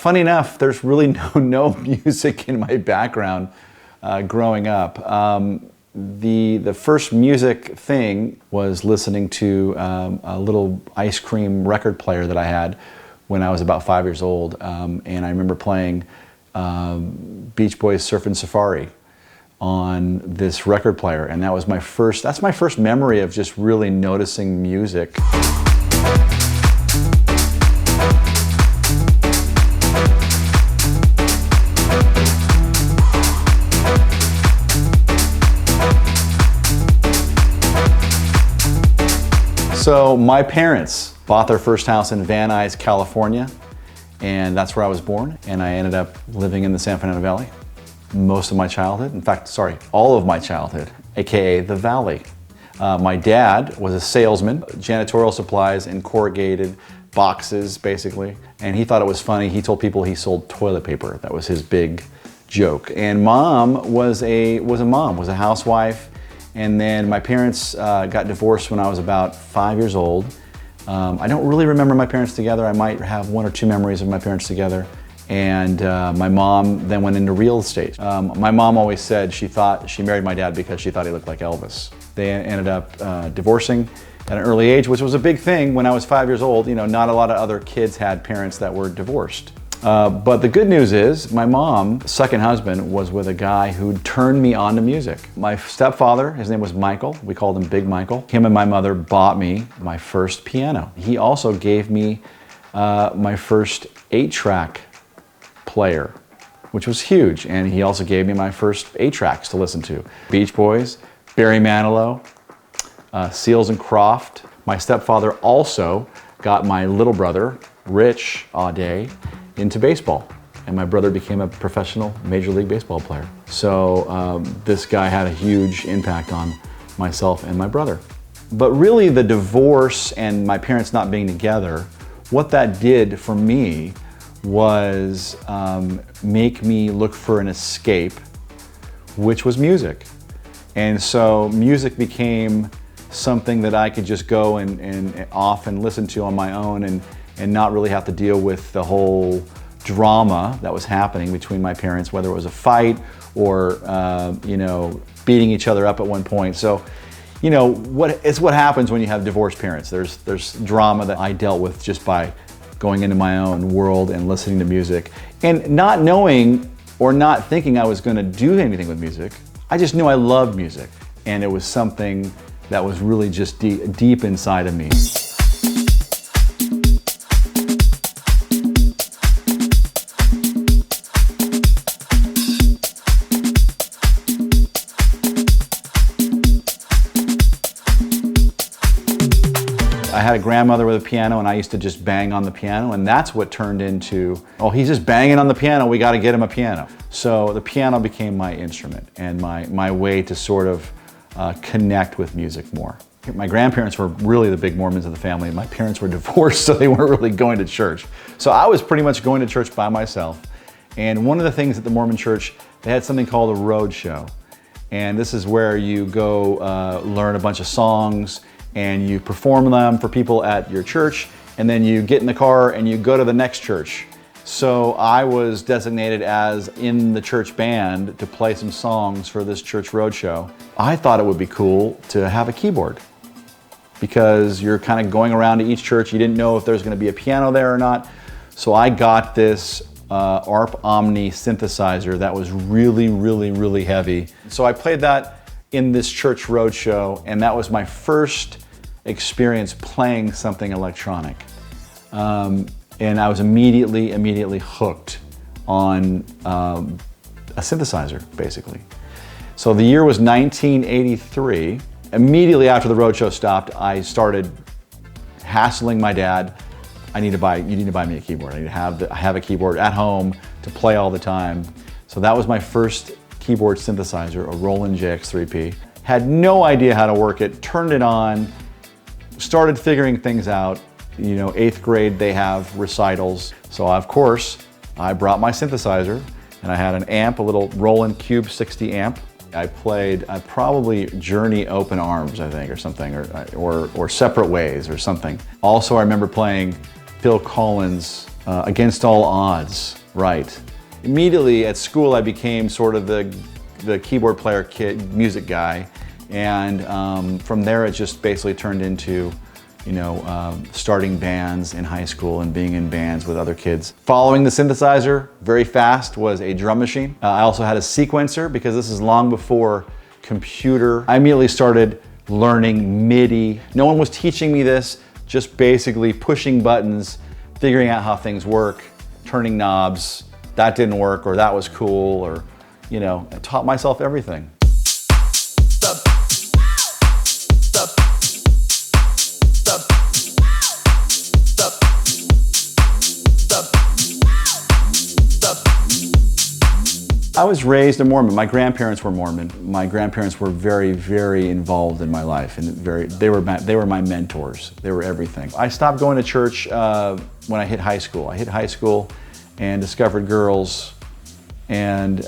funny enough, there's really no music in my background growing up. The first music thing was listening to a little ice cream record player that I had when I was about 5 years old, and I remember playing Beach Boys' Surfin' Safari on this record player, and that's my first memory of just really noticing music. So my parents bought their first house in Van Nuys, California, and that's where I was born, and I ended up living in the San Fernando Valley most of my childhood. In fact, sorry, all of my childhood, AKA the Valley. My dad was a salesman, janitorial supplies and corrugated boxes, basically, and he thought it was funny. He told people he sold toilet paper. That was his big joke. And mom was a housewife. And then my parents got divorced when I was about 5 years old. I don't really remember my parents together. I might have one or two memories of my parents together. And my mom then went into real estate. My mom always said she thought she married my dad because she thought he looked like Elvis. They ended up divorcing at an early age, which was a big thing when I was 5 years old. You know, not a lot of other kids had parents that were divorced. But the good news is my mom's second husband was with a guy who turned me on to music. My stepfather, his name was Michael. We called him Big Michael. Him and my mother bought me my first piano. He also gave me my first 8-track player, which was huge. And he also gave me my first 8-tracks to listen to. Beach Boys, Barry Manilow, Seals and Croft. My stepfather also got my little brother, Rich Aude, into baseball, and my brother became a professional Major League Baseball player. So this guy had a huge impact on myself and my brother. But really the divorce and my parents not being together, what that did for me was make me look for an escape, which was music. And so music became something that I could just go and off and listen to on my own and not really have to deal with the whole drama that was happening between my parents, whether it was a fight or you know, beating each other up at one point. So, you know, it's what happens when you have divorced parents. There's drama that I dealt with just by going into my own world and listening to music and not knowing or not thinking I was going to do anything with music. I just knew I loved music, and it was something that was really just deep inside of me. I had a grandmother with a piano, and I used to just bang on the piano, and that's what turned into, oh, he's just banging on the piano, we got to get him a piano. So the piano became my instrument and my way to sort of connect with music more. My grandparents were really the big Mormons of the family, and my parents were divorced, so they weren't really going to church. So I was pretty much going to church by myself. And one of the things at the Mormon church, they had something called a road show. And this is where you go learn a bunch of songs, and you perform them for people at your church, and then you get in the car and you go to the next church. So I was designated as in the church band to play some songs for this church roadshow. I thought it would be cool to have a keyboard because you're kind of going around to each church. You didn't know if there's going to be a piano there or not. So I got this ARP Omni synthesizer that was really, really, really heavy. So I played that in this church roadshow, and that was my first experience playing something electronic. And I was immediately hooked on a synthesizer, basically. So the year was 1983. Immediately after the roadshow stopped, I started hassling my dad. You need to buy me a keyboard. I need to have a keyboard at home to play all the time. So that was my first keyboard synthesizer, a Roland JX3P. Had no idea how to work it, turned it on, started figuring things out. You know, 8th grade, they have recitals. So of course, I brought my synthesizer, and I had an amp, a little Roland Cube 60 amp. I played probably Journey Open Arms, I think, or something, or Separate Ways or something. Also, I remember playing Phil Collins' Against All Odds, right. Immediately at school I became sort of the keyboard player kid, music guy, and from there it just basically turned into, you know, starting bands in high school and being in bands with other kids. Following the synthesizer very fast was a drum machine. I also had a sequencer because this is long before computer. I immediately started learning MIDI. No one was teaching me this, just basically pushing buttons, figuring out how things work, turning knobs. That didn't work, or that was cool, or, you know, I taught myself everything. I was raised a Mormon. My grandparents were Mormon. My grandparents were very, very involved in my life, and they were my mentors. They were everything. I stopped going to church when I hit high school. I hit high school and discovered girls, and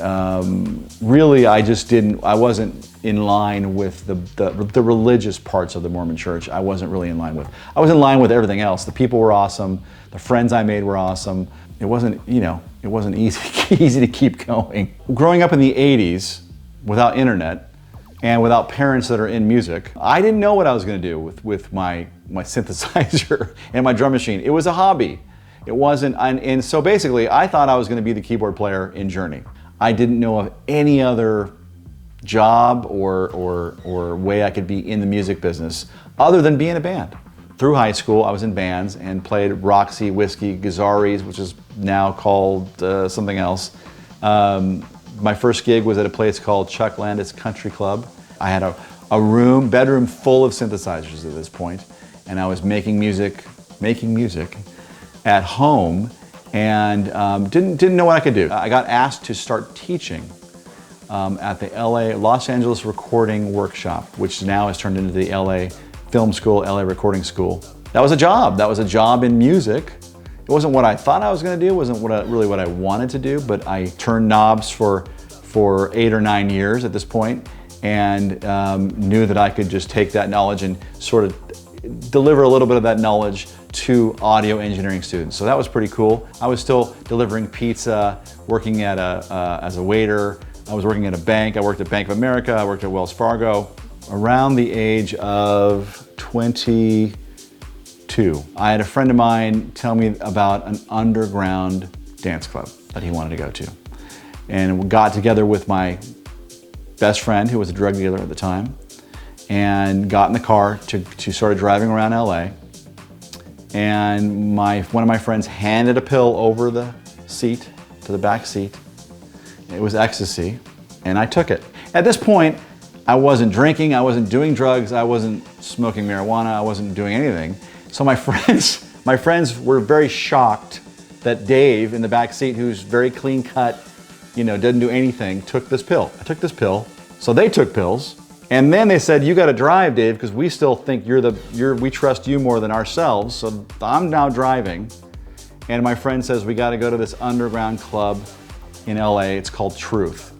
really I wasn't in line with the religious parts of the Mormon church. I wasn't really in line with. I was in line with everything else. The people were awesome. The friends I made were awesome. It wasn't, you know, it wasn't easy to keep going. Growing up in the 80s without internet and without parents that are in music, I didn't know what I was going to do with my synthesizer and my drum machine. It was a hobby. It wasn't, and so basically I thought I was going to be the keyboard player in Journey. I didn't know of any other job or way I could be in the music business other than be in a band. Through high school, I was in bands and played Roxy, Whiskey, Gazzarri's, which is now called something else. My first gig was at a place called Chuck Landis Country Club. I had a bedroom full of synthesizers at this point, and I was making music at home, and didn't know what I could do. I got asked to start teaching at the Los Angeles Recording Workshop, which now has turned into the LA Film School, LA Recording School. That was a job. That was a job in music. It wasn't what I thought I was going to do. It wasn't really what I wanted to do, but I turned knobs for 8 or 9 years at this point, and knew that I could just take that knowledge and sort of deliver a little bit of that knowledge to audio engineering students. So that was pretty cool. I was still delivering pizza, working at as a waiter. I was working at a bank. I worked at Bank of America. I worked at Wells Fargo. Around the age of 22, I had a friend of mine tell me about an underground dance club that he wanted to go to. And we got together with my best friend, who was a drug dealer at the time, and got in the car to start driving around LA. And one of my friends handed a pill over the seat, to the back seat. It was ecstasy, and I took it. At this point, I wasn't drinking, I wasn't doing drugs, I wasn't smoking marijuana, I wasn't doing anything. So my friends were very shocked that Dave in the back seat, who's very clean cut, you know, doesn't do anything, took this pill. I took this pill, so they took pills, and then they said, "You got to drive, Dave, because we still think we trust you more than ourselves." So I'm now driving, and my friend says, "We got to go to this underground club in LA. It's called Truth."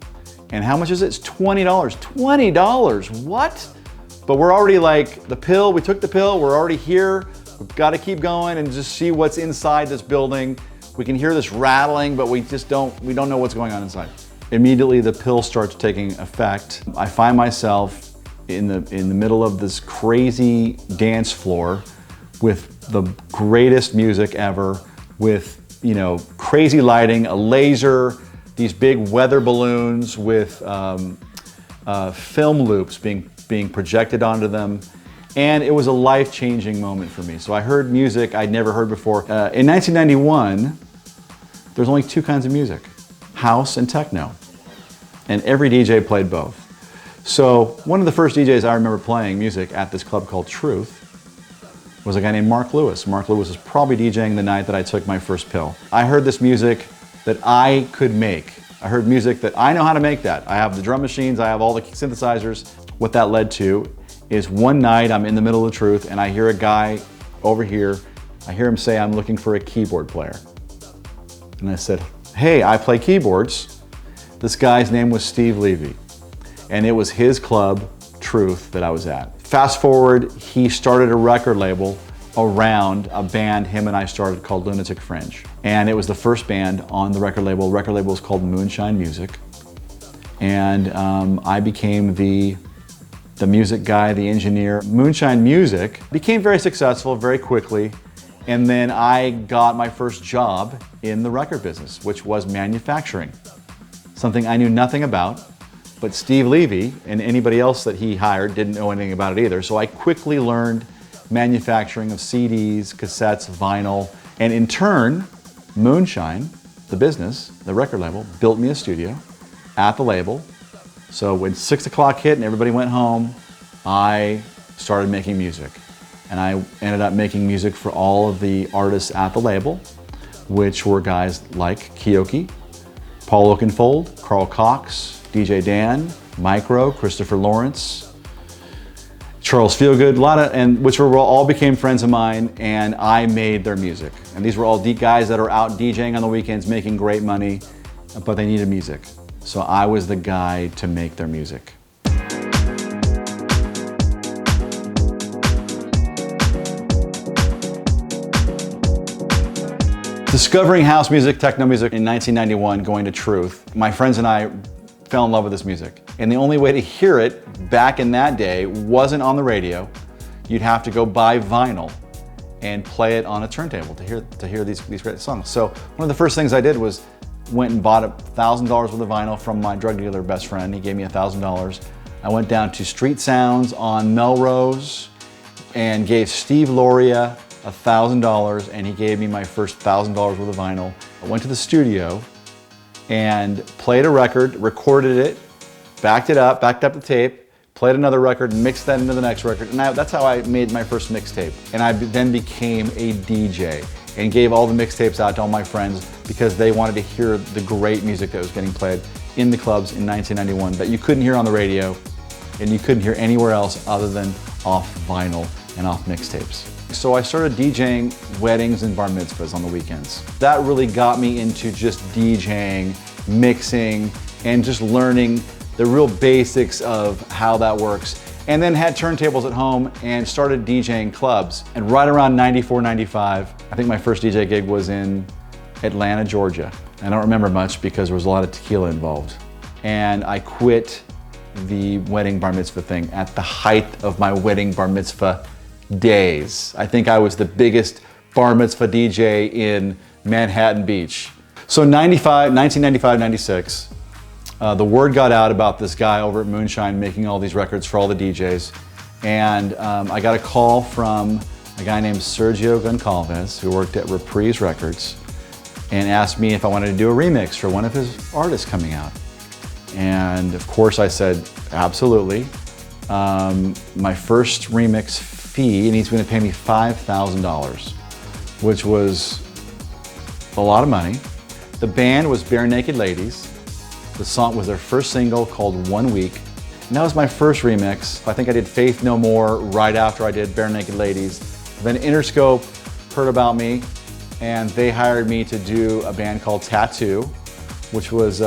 And how much is it? It's $20. $20, what? But we're already like, we took the pill, we're already here. We've got to keep going and just see what's inside this building. We can hear this rattling, but we don't know what's going on inside. Immediately the pill starts taking effect. I find myself in the middle of this crazy dance floor with the greatest music ever, with, you know, crazy lighting, a laser, these big weather balloons with film loops being projected onto them. And it was a life-changing moment for me. So I heard music I'd never heard before. In 1991, there's only 2 kinds of music, house and techno. And every DJ played both. So one of the first DJs I remember playing music at this club called Truth was a guy named Mark Lewis. Mark Lewis was probably DJing the night that I took my first pill. I heard this music that I could make. I heard music that I know how to make that. I have the drum machines, I have all the synthesizers. What that led to is one night I'm in the middle of Truth and I hear a guy over here, I hear him say, "I'm looking for a keyboard player." And I said, "Hey, I play keyboards." This guy's name was Steve Levy, and it was his club, Truth, that I was at. Fast forward, he started a record label around a band him and I started called Lunatic Fringe. And it was the first band on the record label. The record label was called Moonshine Music. And I became the music guy, the engineer. Moonshine Music became very successful very quickly. And then I got my first job in the record business, which was manufacturing. Something I knew nothing about, but Steve Levy and anybody else that he hired didn't know anything about it either. So I quickly learned manufacturing of CDs, cassettes, vinyl, and in turn, Moonshine, the business, the record label, built me a studio at the label. So when 6 o'clock hit and everybody went home, I started making music. And I ended up making music for all of the artists at the label, which were guys like Keoki, Paul Oakenfold, Carl Cox, DJ Dan, Micro, Christopher Lawrence, Charles Feelgood, which all became friends of mine, and I made their music. And these were all guys that are out DJing on the weekends, making great money, but they needed music. So I was the guy to make their music. Discovering house music, techno music in 1991, going to Truth, my friends and I fell in love with this music. And the only way to hear it back in that day wasn't on the radio. You'd have to go buy vinyl and play it on a turntable to hear these great songs. So one of the first things I did was went and bought $1,000 worth of vinyl from my drug dealer best friend. He gave me $1,000. I went down to Street Sounds on Melrose and gave Steve Loria $1,000, and he gave me my first $1,000 worth of vinyl. I went to the studio and played a record, recorded it, backed up the tape, played another record, mixed that into the next record, and that's how I made my first mixtape. And I then became a DJ and gave all the mixtapes out to all my friends because they wanted to hear the great music that was getting played in the clubs in 1991 that you couldn't hear on the radio and you couldn't hear anywhere else other than off vinyl and off mixtapes. So I started DJing weddings and bar mitzvahs on the weekends. That really got me into just DJing, mixing, and just learning the real basics of how that works. And then had turntables at home and started DJing clubs. And right around 94, 95, I think my first DJ gig was in Atlanta, Georgia. I don't remember much because there was a lot of tequila involved. And I quit the wedding bar mitzvah thing at the height of my wedding bar mitzvah days. I think I was the biggest bar mitzvah DJ in Manhattan Beach. So 1995, 96, the word got out about this guy over at Moonshine making all these records for all the DJs. And I got a call from a guy named Sergio Goncalves, who worked at Reprise Records, and asked me if I wanted to do a remix for one of his artists coming out. And of course I said, absolutely. My first remix fee, and he's going to pay me $5,000, which was a lot of money. The band was Bare Naked Ladies. The song was their first single called 1 Week. And that was my first remix. I think I did Faith No More right after I did Bare Naked Ladies. Then Interscope heard about me and they hired me to do a band called Tattoo, which was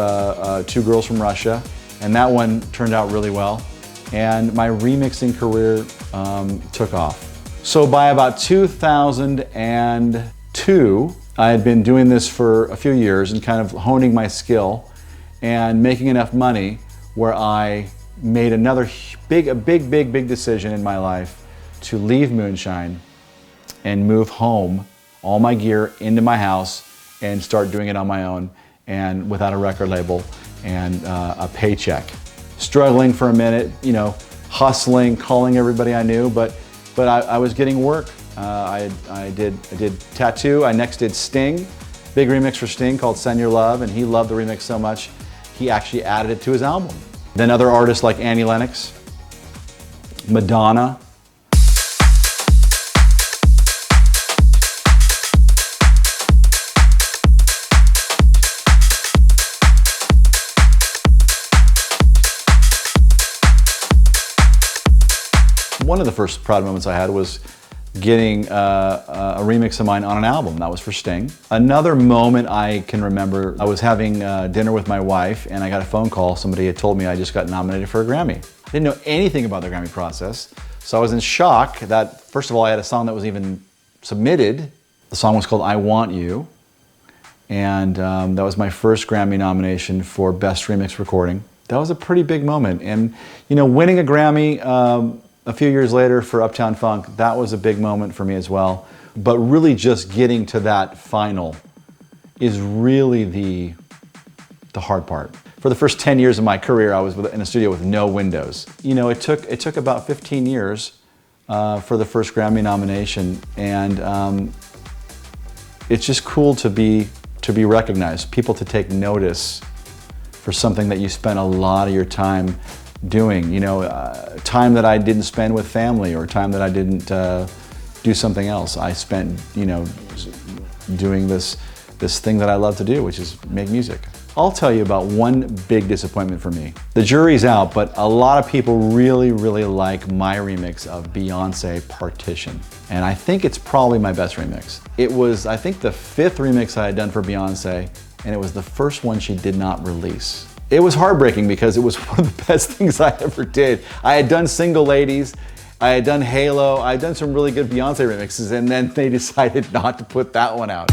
two girls from Russia. And that one turned out really well. And my remixing career took off. So by about 2002, I had been doing this for a few years and kind of honing my skill and making enough money where I made another big decision in my life to leave Moonshine and move home, all my gear into my house and start doing it on my own and without a record label and a paycheck. Struggling for a minute, you know, hustling, calling everybody I knew, but I was getting work. I did Tattoo. I next did Sting, big remix for Sting called Send Your Love, and he loved the remix so much, he actually added it to his album. Then other artists like Annie Lennox, Madonna. One of the first proud moments I had was getting a remix of mine on an album. That was for Sting. Another moment I can remember, I was having dinner with my wife and I got a phone call. Somebody had told me I just got nominated for a Grammy. I didn't know anything about the Grammy process, so I was in shock that, first of all, I had a song that was even submitted. The song was called I Want You, and that was my first Grammy nomination for Best Remix Recording. That was a pretty big moment, and you know, winning a Grammy a few years later for Uptown Funk, that was a big moment for me as well. But really just getting to that final is really the hard part. For the first 10 years of my career, I was in a studio with no windows. You know, it took about 15 years for the first Grammy nomination, and it's just cool to be recognized, people to take notice for something that you spent a lot of your time doing. You know, time that I didn't spend with family, or time that I didn't do something else. I spent, you know, doing this thing that I love to do, which is make music. I'll tell you about one big disappointment for me. The jury's out, but a lot of people really, really like my remix of Beyonce Partition. And I think it's probably my best remix. It was, I think, the 5th remix I had done for Beyonce, and it was the first one she did not release. It was heartbreaking because it was one of the best things I ever did. I had done Single Ladies, I had done Halo, I had done some really good Beyonce remixes, and then they decided not to put that one out.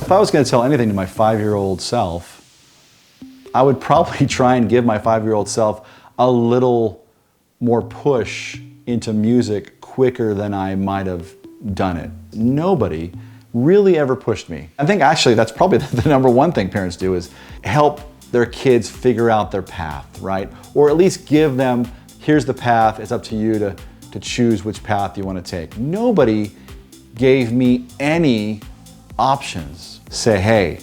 If I was going to tell anything to my 5-year-old self, I would probably try and give my 5-year-old self a little more push into music quicker than I might have done it. Nobody really ever pushed me. I think actually that's probably the number one thing parents do, is help their kids figure out their path, right? Or at least give them, here's the path, it's up to you to choose which path you want to take. Nobody gave me any options. Say, hey,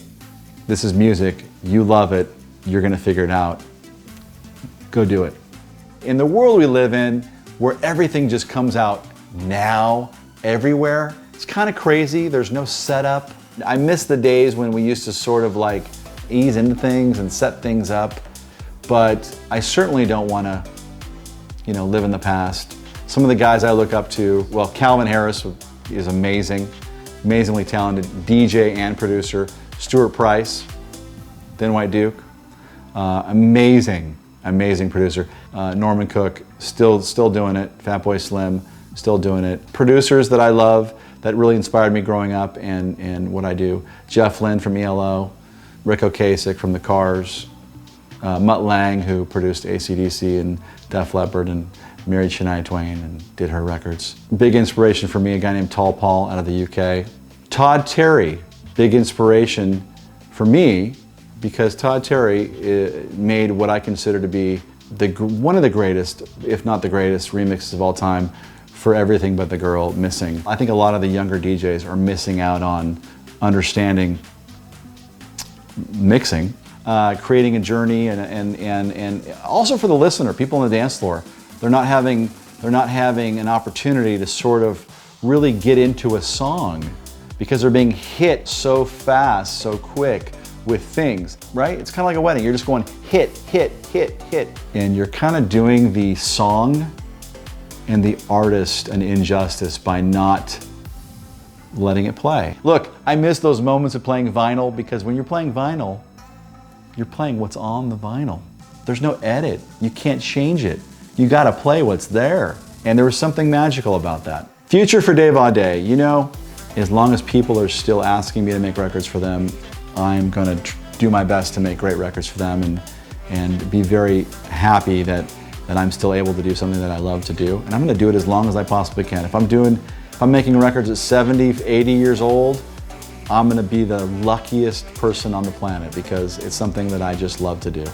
this is music, you love it, you're gonna figure it out, go do it. In the world we live in, where everything just comes out now, everywhere, it's kind of crazy, there's no setup. I miss the days when we used to sort of like ease into things and set things up, but I certainly don't wanna, you know, live in the past. Some of the guys I look up to, well, Calvin Harris is amazing. Amazingly talented DJ and producer. Stuart Price, Thin White Duke, amazing producer. Norman Cook, still doing it. Fatboy Slim, still doing it. Producers that I love, that really inspired me growing up and what I do. Jeff Lynne from ELO, Rick Ocasek from The Cars, Mutt Lange, who produced AC/DC and Def Leppard and married Shania Twain and did her records. Big inspiration for me, a guy named Tall Paul out of the UK. Todd Terry, big inspiration for me, because Todd Terry made what I consider to be one of the greatest, if not the greatest, remixes of all time for Everything But the Girl, Missing. I think a lot of the younger DJs are missing out on understanding mixing, creating a journey, and also for the listener, people on the dance floor. They're not having an opportunity to sort of really get into a song because they're being hit so fast, so quick with things, right? It's kind of like a wedding. You're just going hit, hit, hit, hit. And you're kind of doing the song and the artist an injustice by not letting it play. Look, I miss those moments of playing vinyl, because when you're playing vinyl, you're playing what's on the vinyl. There's no edit. You can't change it. You gotta play what's there. And there was something magical about that. Future for Dave Aude, you know, as long as people are still asking me to make records for them, I'm gonna do my best to make great records for them and be very happy that I'm still able to do something that I love to do. And I'm gonna do it as long as I possibly can. If I'm making records at 70, 80 years old, I'm gonna be the luckiest person on the planet, because it's something that I just love to do.